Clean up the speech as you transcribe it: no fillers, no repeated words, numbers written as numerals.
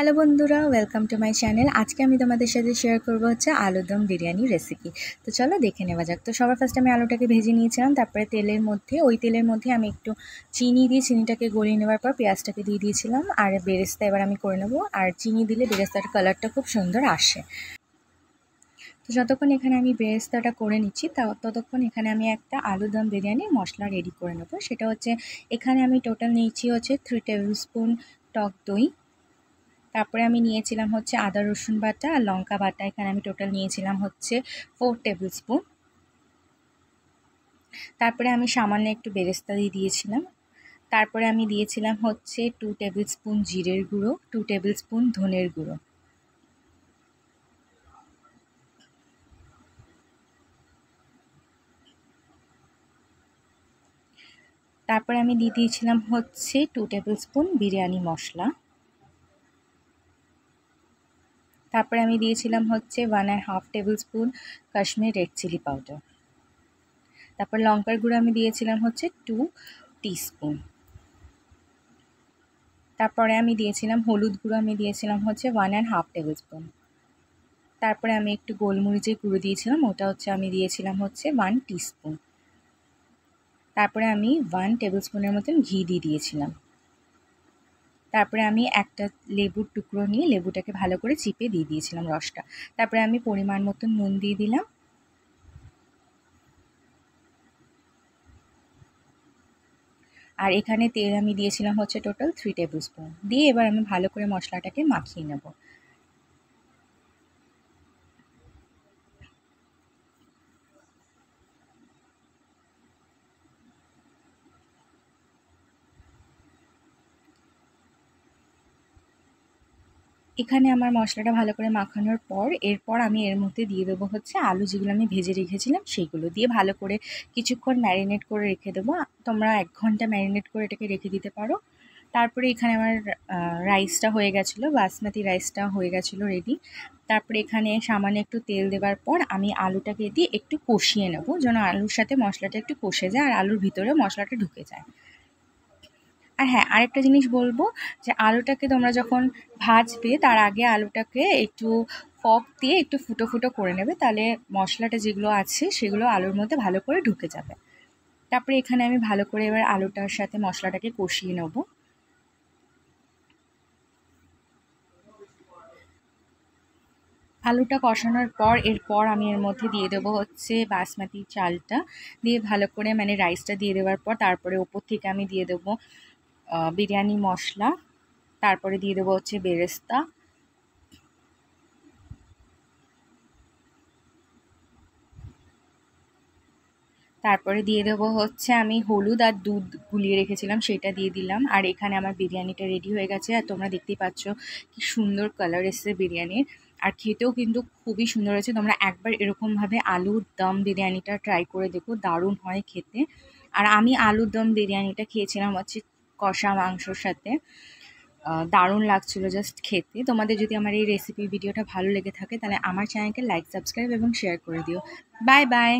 Hello বন্ধুরা, welcome to my channel. আজকে আমি তোমাদের সাথে শেয়ার করবো হচ্ছে আলুর দম বিরিয়ানি রেসিপি। তো চলো দেখে নেওয়া যাক। তো সবার ফার্স্ট আমি আলুটাকে ভেজে নিয়েছিলাম, তারপরে তেলের মধ্যে আমি একটু চিনি দিয়ে চিনিটাকে গলিয়ে নেওয়ার পর পেঁয়াজটাকে দিয়ে দিয়েছিলাম। আর বেরেস্তা এবার আমি করে নেবো। আর চিনি দিলে বেরেস্তার কালারটা খুব সুন্দর আসে। তো যতক্ষণ এখানে আমি বেরেস্তাটা করে নিচ্ছি ততক্ষণ এখানে আমি একটা আলুর দম বিরিয়ানির মশলা রেডি করে নেবো। সেটা হচ্ছে এখানে আমি টোটাল নিয়েছি হচ্ছে 3 টেবিল স্পুন টক দই। তারপরে আমি নিয়েছিলাম হচ্ছে আদা রসুন বাটা আর লঙ্কা বাটা। এখানে আমি টোটাল নিয়েছিলাম হচ্ছে 4 টেবিল স্পুন। তারপরে আমি সামান্য একটু বেরেস্তা দিয়ে দিয়েছিলাম। তারপরে আমি দিয়েছিলাম হচ্ছে 2 টেবিল স্পুন জিরের গুঁড়ো, 2 টেবিল স্পুন ধনের গুঁড়ো। তারপরে আমি দিয়ে দিয়েছিলাম হচ্ছে 2 টেবিল স্পুন বিরিয়ানি মশলা। তারপরে আমি দিয়েছিলাম হচ্ছে 1.5 tablespoon Kashmir red chilli powder. তারপর লঙ্কার গুঁড়ো আমি দিয়েছিলাম হচ্ছে 2 টিস্পুন। তারপরে আমি দিয়েছিলাম হলুদ গুঁড়ো, আমি দিয়েছিলাম হচ্ছে 1.5 টেবিল স্পুন। তারপরে আমি একটু গোলমরিচের গুঁড়ো দিয়েছিলাম, ওটা হচ্ছে আমি দিয়েছিলাম হচ্ছে 1 টিস্পুন। তারপরে আমি 1 টেবিল স্পুনের মতন ঘি দিয়ে দিয়েছিলাম। তারপরে আমি একটা লেবুর টুকরো নিয়ে লেবুটাকে ভালো করে চিপে দিয়ে দিয়েছিলাম রসটা। তারপরে আমি পরিমাণ মতন নুন দিয়ে দিলাম। আর এখানে তেল আমি দিয়েছিলাম হচ্ছে টোটাল 3 টেবিল স্পুন দিয়ে এবার আমি ভালো করে মশলাটাকে মাখিয়ে নেব। এখানে আমার মশলাটা ভালো করে মাখানোর পর এরপর আমি এর মধ্যে দিয়ে দেবো হচ্ছে আলু, যেগুলো আমি ভেজে রেখেছিলাম সেইগুলো দিয়ে ভালো করে কিছুক্ষণ ম্যারিনেট করে রেখে দেবো। তোমরা 1 ঘন্টা ম্যারিনেট করে এটাকে রেখে দিতে পারো। তারপরে এখানে আমার রাইসটা হয়ে গেছিলো, বাসমতি রাইসটা হয়ে গেছিলো রেডি। তারপরে এখানে সামান্য একটু তেল দেওয়ার পর আমি আলুটাকে দিয়ে একটু কষিয়ে নেবো, যেন আলুর সাথে মশলাটা একটু কষে যায় আর আলুর ভিতরে মশলাটা ঢুকে যায়। আর হ্যাঁ, আরেকটা জিনিস বলবো যে আলুটাকে তোমরা যখন ভাজবে তার আগে আলুটাকে একটু ফর্ক দিয়ে একটু ফুটো ফুটো করে নেবে, তাহলে মশলাটা যেগুলো আছে সেগুলো আলুর মধ্যে ভালো করে ঢুকে যাবে। তারপরে এখানে আমি ভালো করে এবার আলুটার সাথে মশলাটাকে কষিয়ে নেবো। আলুটা কষানোর পর এরপর আমি এর মধ্যে দিয়ে দেবো হচ্ছে বাসমতি চালটা, দিয়ে ভালো করে মানে রাইসটা দিয়ে দেওয়ার পর তারপরে ওপর থেকে আমি দিয়ে দেবো বিরিয়ানি মশলা। তারপরে দিয়ে দেবো হচ্ছে বেরেস্তা। তারপরে দিয়ে দেবো হচ্ছে আমি হলুদ আর দুধ গুলিয়ে রেখেছিলাম, সেটা দিয়ে দিলাম। আর এখানে আমার বিরিয়ানিটা রেডি হয়ে গেছে আর তোমরা দেখতেই পাচ্ছ কি সুন্দর কালার এসেছে বিরিয়ানির। আর খেতেও কিন্তু খুবই সুন্দর হয়েছে। তোমরা একবার এরকমভাবে আলুর দম বিরিয়ানিটা ট্রাই করে দেখো, দারুণ হয় খেতে। আর আমি আলুর দম বিরিয়ানিটা খেয়েছিলাম হচ্ছে কষা মাংসর সাথে, দারুণ লাগছিলো জাস্ট খেতে। তোমাদের যদি আমার এই রেসিপি ভিডিওটা ভালো লেগে থাকে তাহলে আমার চ্যানেলকে লাইক, সাবস্ক্রাইব এবং শেয়ার করে দিও। Bye bye.